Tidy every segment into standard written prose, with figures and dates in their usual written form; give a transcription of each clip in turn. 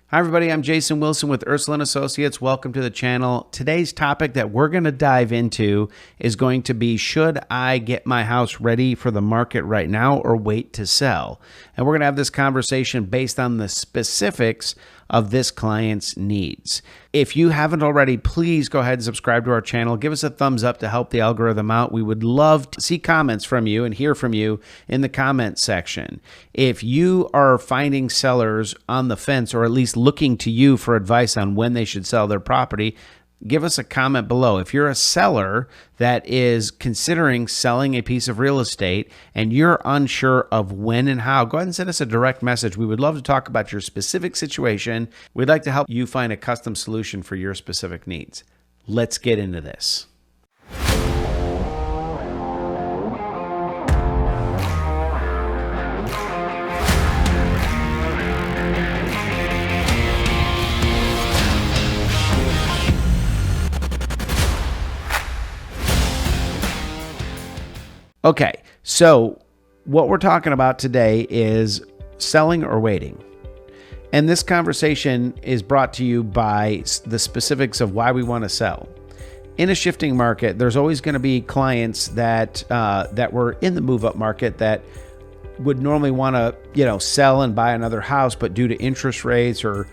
Hi everybody, I'm Jason Wilson with Ursula Associates. Welcome to the channel. Today's topic that we're going to dive into is going to be, should I get my house ready for the market right now or wait to sell? And we're going to have this conversation based on the specifics of this client's needs. If you haven't already, please go ahead and subscribe to our channel. Give us a thumbs up to help the algorithm out. We would love to see comments from you and hear from you in the comment section. If you are finding sellers on the fence, or at least looking to you for advice on when they should sell their property, give us a comment below. If you're a seller that is considering selling a piece of real estate and you're unsure of when and how, go ahead and send us a direct message. We would love to talk about your specific situation. We'd like to help you find a custom solution for your specific needs. Let's get into this. Okay, so what we're talking about today is selling or waiting. And this conversation is brought to you by the specifics of why we want to sell. In a shifting market, there's always going to be clients that were in the move-up market that would normally want to, sell and buy another house, but due to interest rates or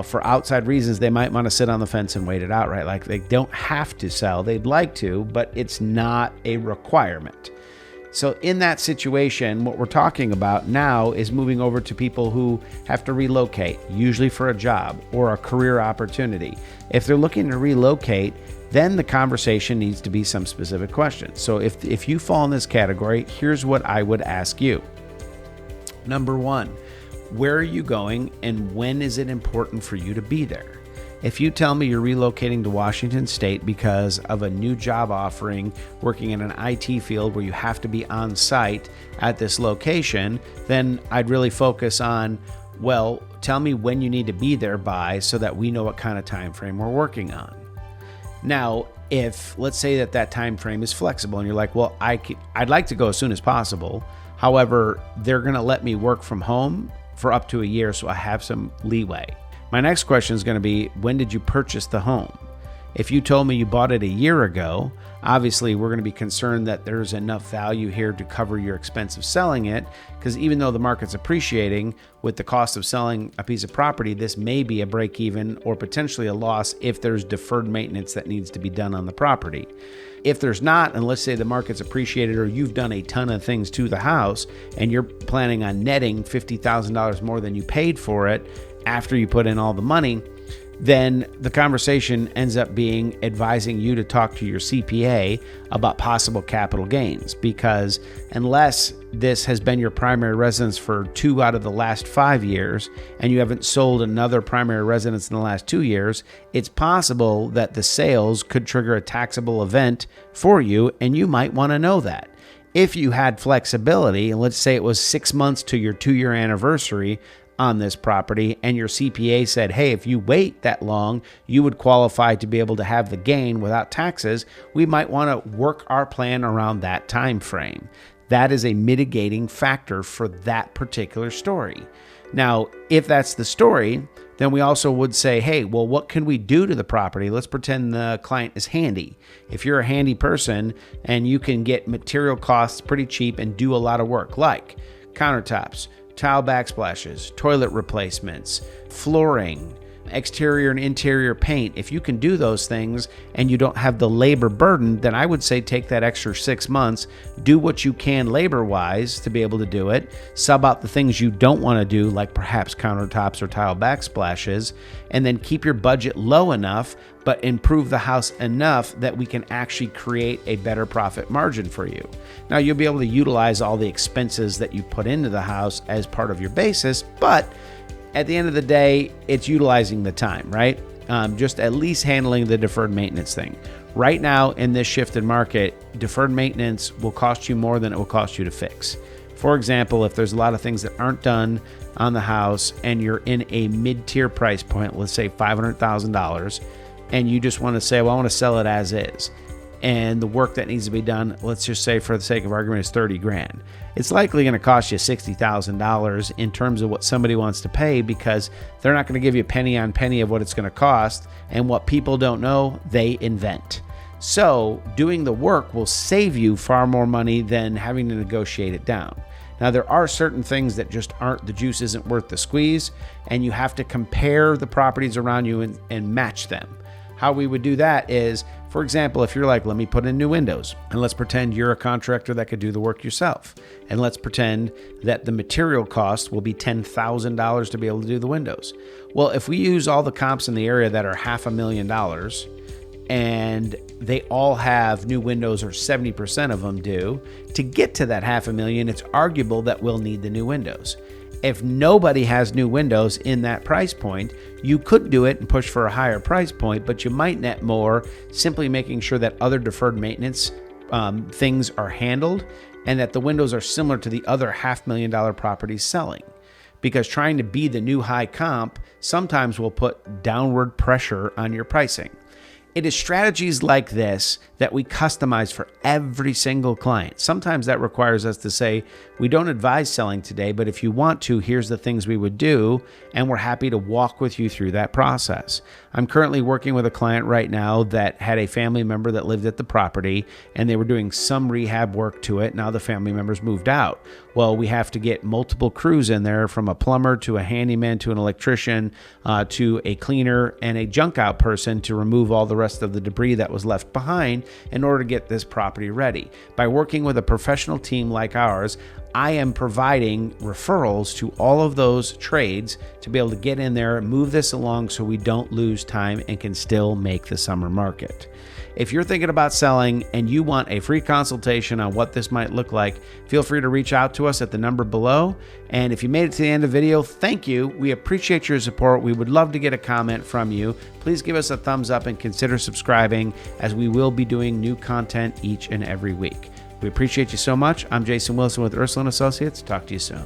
for outside reasons, they might want to sit on the fence and wait it out, right? Like they don't have to sell. They'd like to, but it's not a requirement. So in that situation, what we're talking about now is moving over to people who have to relocate, usually for a job or a career opportunity. If they're looking to relocate, then the conversation needs to be some specific questions. So if you fall in this category, here's what I would ask you. Number one, where are you going and when is it important for you to be there? If you tell me you're relocating to Washington State because of a new job offering working in an IT field where you have to be on site at this location, then I'd really focus on, well, tell me when you need to be there by so that we know what kind of time frame we're working on. Now, if let's say that time frame is flexible and you're like, well, I'd like to go as soon as possible. However, they're going to let me work from home for up to a year, so I have some leeway. My next question is going to be, when did you purchase the home? If you told me you bought it a year ago, obviously we're going to be concerned that there's enough value here to cover your expense of selling it, because even though the market's appreciating, with the cost of selling a piece of property, this may be a break even or potentially a loss if there's deferred maintenance that needs to be done on the property. If there's not, and let's say the market's appreciated or you've done a ton of things to the house and you're planning on netting $50,000 more than you paid for it after you put in all the money, then the conversation ends up being advising you to talk to your CPA about possible capital gains, because unless this has been your primary residence for 2 out of the last 5 years and you haven't sold another primary residence in the last 2 years, it's possible that the sales could trigger a taxable event for you, and you might want to know that. If you had flexibility, and let's say it was 6 months to your 2-year anniversary on this property, and your CPA said, hey, if you wait that long, you would qualify to be able to have the gain without taxes, we might want to work our plan around that time frame. That is a mitigating factor for that particular story. Now, if that's the story, then we also would say, hey, well, what can we do to the property? Let's pretend the client is handy. If you're a handy person and you can get material costs pretty cheap and do a lot of work, like countertops, tile backsplashes, toilet replacements, flooring, exterior and interior paint. If you can do those things and you don't have the labor burden, then I would say take that extra 6 months, do what you can labor-wise to be able to do it, sub out the things you don't want to do, like perhaps countertops or tile backsplashes, and then keep your budget low enough, but improve the house enough that we can actually create a better profit margin for you. Now, you'll be able to utilize all the expenses that you put into the house as part of your basis, but at the end of the day, it's utilizing the time, right? Just at least handling the deferred maintenance thing. Right now in this shifted market, deferred maintenance will cost you more than it will cost you to fix. For example, if there's a lot of things that aren't done on the house and you're in a mid-tier price point, let's say $500,000, and you just want to say, well, I want to sell it as is. and the work that needs to be done, let's just say for the sake of argument, is 30 grand. It's likely going to cost you $60,000 in terms of what somebody wants to pay, because they're not going to give you penny on penny of what it's going to cost. And what people don't know, they invent. So doing the work will save you far more money than having to negotiate it down. Now, there are certain things that just aren't, the juice isn't worth the squeeze, and you have to compare the properties around you and match them. How we would do that is, for example, if you're like, let me put in new windows, and let's pretend you're a contractor that could do the work yourself. And let's pretend that the material cost will be $10,000 to be able to do the windows. Well, if we use all the comps in the area that are $500,000, and they all have new windows, or 70% of them do, to get to that $500,000, it's arguable that we'll need the new windows. If nobody has new windows in that price point, you could do it and push for a higher price point, but you might net more simply making sure that other deferred maintenance things are handled, and that the windows are similar to the other $500,000 properties selling. Because trying to be the new high comp sometimes will put downward pressure on your pricing. It is strategies like this that we customize for every single client. Sometimes that requires us to say, we don't advise selling today, but if you want to, here's the things we would do, and we're happy to walk with you through that process. I'm currently working with a client right now that had a family member that lived at the property, and they were doing some rehab work to it. Now the family members moved out. Well, we have to get multiple crews in there, from a plumber to a handyman to an electrician to a cleaner and a junk out person, to remove all the rest of the debris that was left behind in order to get this property ready. By working with a professional team like ours, I am providing referrals to all of those trades to be able to get in there, move this along so we don't lose time and can still make the summer market. If you're thinking about selling and you want a free consultation on what this might look like, feel free to reach out to us at the number below. And if you made it to the end of the video, thank you. We appreciate your support. We would love to get a comment from you. Please give us a thumbs up and consider subscribing, as we will be doing new content each and every week. We appreciate you so much. I'm Jason Wilson with Ursula Associates. Talk to you soon.